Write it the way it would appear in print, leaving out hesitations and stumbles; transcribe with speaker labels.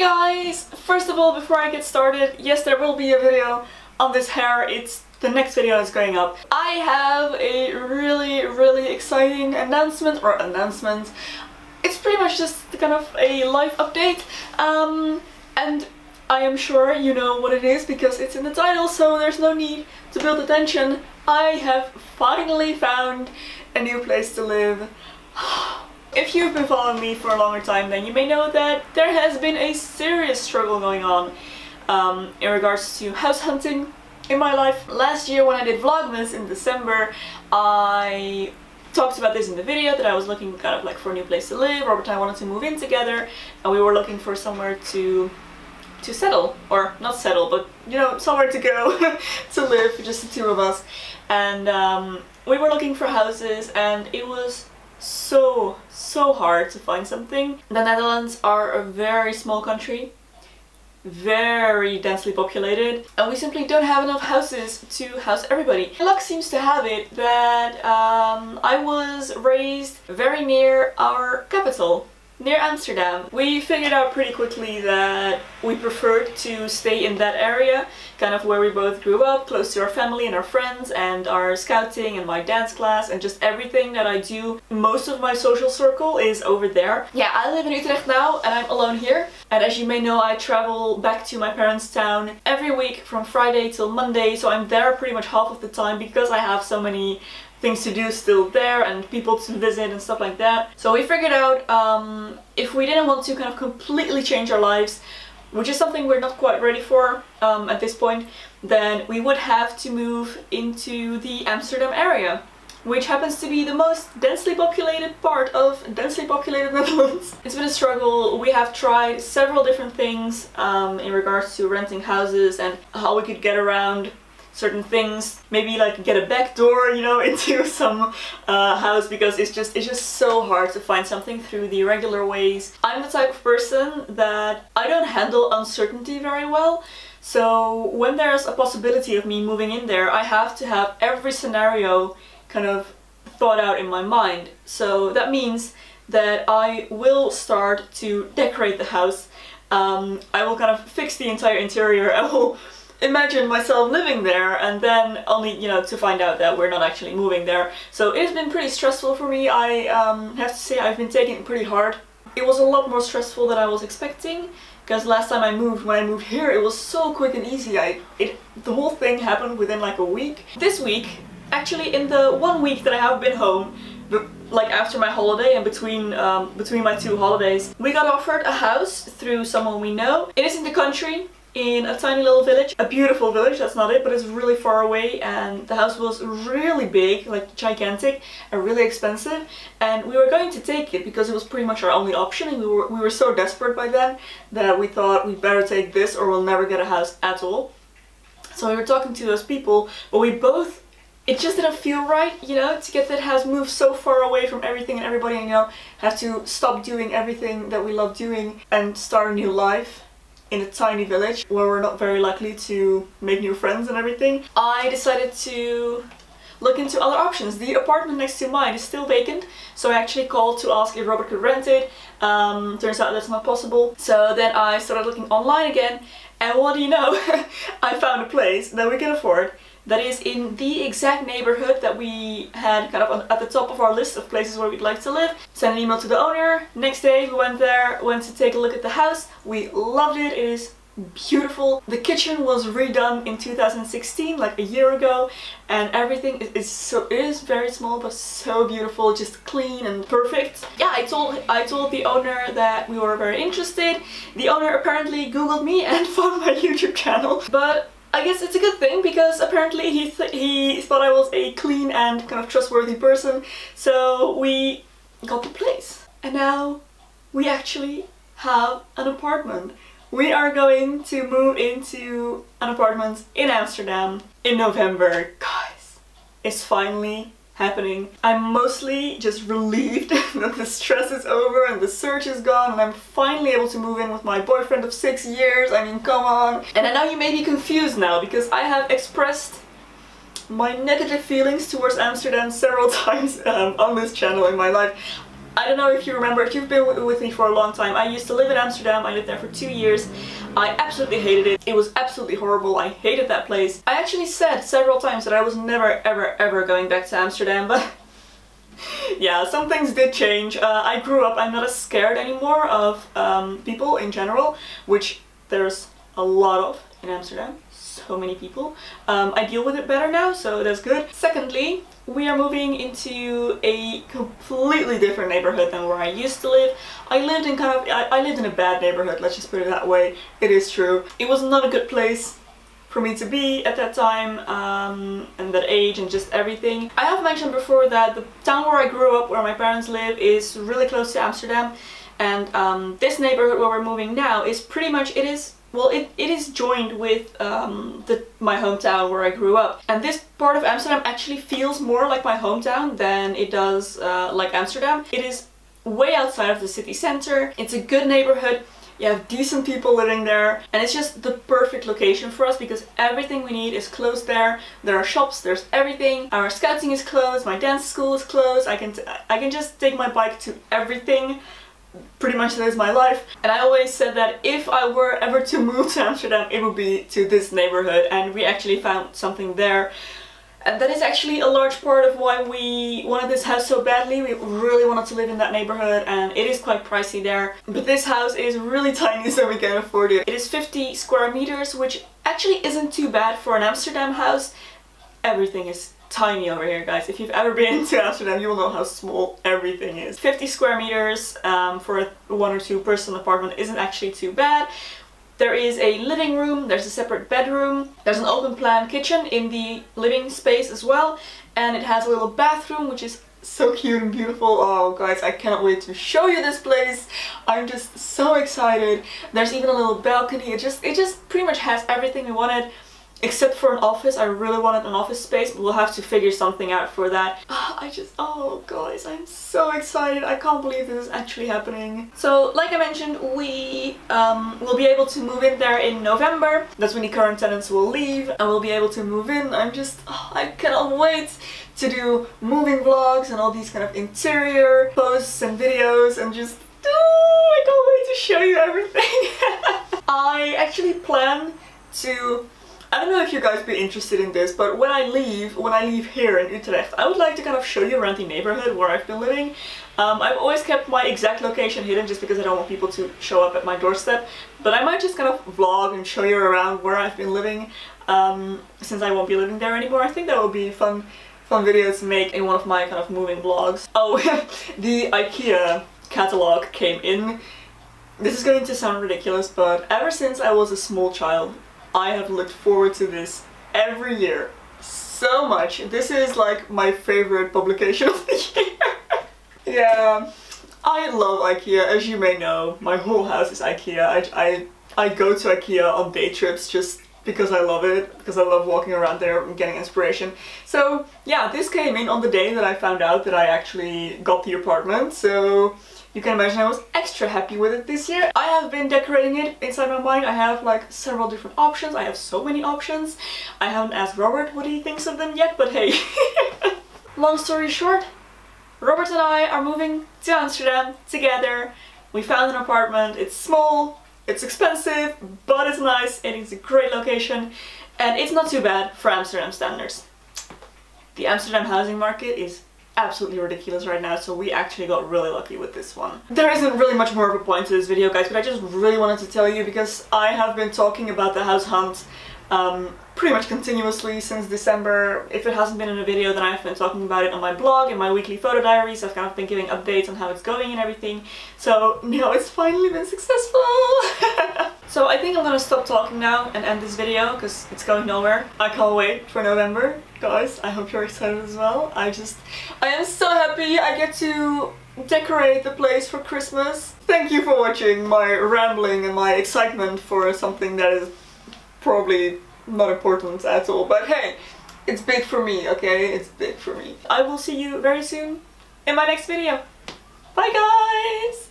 Speaker 1: guys! First of all, before I get started, yes, there will be a video on this hair. It's the next video that's going up. I have a really exciting announcement, It's pretty much just kind of a life update, and I am sure you know what it is because it's in the title, so there's no need to build attention. I have finally found a new place to live. If you've been following me for a longer time, then you may know that there has been a serious struggle going on in regards to house hunting in my life. Last year when I did Vlogmas in December, I talked about this in the video, that I was looking kind of like for a new place to live. Robert and I wanted to move in together, and we were looking for somewhere to settle, or not settle, but you know, somewhere to go to live, just the two of us. And we were looking for houses, and it was so hard to find something. The Netherlands are a very small country, very densely populated, and we simply don't have enough houses to house everybody. Luck seems to have it that I was raised very near our capital, near Amsterdam. We figured out pretty quickly that we preferred to stay in that area, kind of where we both grew up, close to our family and our friends and our scouting and my dance class and just everything that I do. Most of my social circle is over there. Yeah, I live in Utrecht now and I'm alone here. And as you may know, I travel back to my parents' town every week from Friday till Monday, so I'm there pretty much half of the time because I have so many things to do still there and people to visit and stuff like that. So we figured out if we didn't want to kind of completely change our lives, which is something we're not quite ready for at this point, then we would have to move into the Amsterdam area, which happens to be the most densely populated part of densely populated Netherlands. It's been a struggle. We have tried several different things in regards to renting houses and how we could get around certain things, maybe like get a back door, you know, into some house, because it's just so hard to find something through the regular ways. I'm the type of person that I don't handle uncertainty very well, so when there's a possibility of me moving in there, I have to have every scenario kind of thought out in my mind. So that means that I will start to decorate the house. I will kind of fix the entire interior. I will imagine myself living there, and then only, you know, to find out that we're not actually moving there. So it's been pretty stressful for me. I have to say I've been taking it pretty hard. It was a lot more stressful than I was expecting, because last time when I moved here, it was so quick and easy. The whole thing happened within like a week. This week, actually in the 1 week that I have been home, like after my holiday and between my two holidays, we got offered a house through someone we know. It is in the country, in a tiny little village. A beautiful village, that's not it, but it's really far away, and the house was really big, like gigantic, and really expensive, and we were going to take it because it was pretty much our only option, and we were so desperate by then that we thought we'd better take this or we'll never get a house at all. So we were talking to those people, but it just didn't feel right, you know, to get that house moved so far away from everything and everybody, and, you know, have to stop doing everything that we love doing and start a new life in a tiny village where we're not very likely to make new friends and everything. I decided to look into other options. The apartment next to mine is still vacant, so I actually called to ask if Robert could rent it. Turns out that's not possible. So then I started looking online again, and what do you know? I found a place that we can afford that is in the exact neighborhood that we had kind of at the top of our list of places where we'd like to live. Sent an email to the owner. Next day we went there, went to take a look at the house. We loved it. It is beautiful. The kitchen was redone in 2016, like a year ago, and everything is very small but so beautiful, just clean and perfect. Yeah, I told the owner that we were very interested. The owner apparently Googled me and found my YouTube channel, but I guess it's a good thing, because apparently he thought I was a clean and kind of trustworthy person, so we got the place. And now we actually have an apartment. We are going to move into an apartment in Amsterdam in November. Guys, it's finally happening. I'm mostly just relieved that the stress is over and the search is gone, and I'm finally able to move in with my boyfriend of 6 years. I mean, come on. And I know you may be confused now, because I have expressed my negative feelings towards Amsterdam several times on this channel in my life. I don't know if you remember, if you've been with me for a long time, I used to live in Amsterdam. I lived there for 2 years. I absolutely hated it. It was absolutely horrible. I hated that place. I actually said several times that I was never ever going back to Amsterdam, but yeah, some things did change. I grew up, I'm not as scared anymore of people in general, which there's a lot of in Amsterdam. So many people. I deal with it better now, so that's good. Secondly, we are moving into a completely different neighborhood than where I used to live. I lived in a bad neighborhood, let's just put it that way. It is true. It was not a good place for me to be at that time, and that age and just everything. I have mentioned before that the town where I grew up, where my parents live, is really close to Amsterdam, and this neighborhood where we're moving now is pretty much, it is joined with my hometown where I grew up. And this part of Amsterdam actually feels more like my hometown than it does like Amsterdam. It is way outside of the city center. It's a good neighborhood. You have decent people living there, and it's just the perfect location for us because everything we need is close there. There are shops, there's everything. Our scouting is closed, my dance school is closed. I can just take my bike to everything. Pretty much that is my life. And I always said that if I were ever to move to Amsterdam, it would be to this neighborhood, and we actually found something there. And that is actually a large part of why we wanted this house so badly. We really wanted to live in that neighborhood, and it is quite pricey there. But this house is really tiny, so we can afford it. It is 50 square meters, which actually isn't too bad for an Amsterdam house. Everything is tiny over here, guys. If you've ever been to Amsterdam, you will know how small everything is. 50 square meters for a 1 or 2 person apartment isn't actually too bad. There is a living room, there's a separate bedroom, there's an open plan kitchen in the living space as well, and it has a little bathroom which is so cute and beautiful. Oh guys, I cannot wait to show you this place. I'm just so excited. There's even a little balcony. It just pretty much has everything we wanted. Except for an office. I really wanted an office space, but we'll have to figure something out for that. Oh guys, I'm so excited. I can't believe this is actually happening. So, like I mentioned, we will be able to move in there in November. That's when the current tenants will leave, and we'll be able to move in. I cannot wait to do moving vlogs and all these kind of interior posts and videos, and just, I can't wait to show you everything. I actually plan to, I don't know if you guys would be interested in this, but when I leave here in Utrecht, I would like to kind of show you around the neighborhood where I've been living. I've always kept my exact location hidden just because I don't want people to show up at my doorstep, but I might just kind of vlog and show you around where I've been living, since I won't be living there anymore. I think that would be a fun video to make in one of my kind of moving vlogs. Oh, the IKEA catalog came in. This is going to sound ridiculous, but ever since I was a small child, I have looked forward to this every year so much. This is like my favorite publication of the year. Yeah, I love IKEA, as you may know. My whole house is IKEA. I go to IKEA on day trips just because I love it, because I love walking around there and getting inspiration. So yeah, this came in on the day that I found out that I actually got the apartment, so you can imagine I was extra happy with it this year. I have been decorating it inside my mind. I have like several different options. I have so many options. I haven't asked Robert what he thinks of them yet, but hey. Long story short, Robert and I are moving to Amsterdam together. We found an apartment. It's small, it's expensive, but it's nice, and it's a great location, and it's not too bad for Amsterdam standards. The Amsterdam housing market is absolutely ridiculous right now, so we actually got really lucky with this one. There isn't really much more of a point to this video, guys, but I just really wanted to tell you because I have been talking about the house hunt pretty much continuously since December. If it hasn't been in a video, then I've been talking about it on my blog, in my weekly photo diaries. I've kind of been giving updates on how it's going and everything. So now it's finally been successful! So I think I'm gonna stop talking now and end this video because it's going nowhere. I can't wait for November. Guys, I hope you're excited as well. I am so happy I get to decorate the place for Christmas. Thank you for watching my rambling and my excitement for something that is probably not important at all, but hey, it's big for me, okay? It's big for me. I will see you very soon in my next video. Bye guys!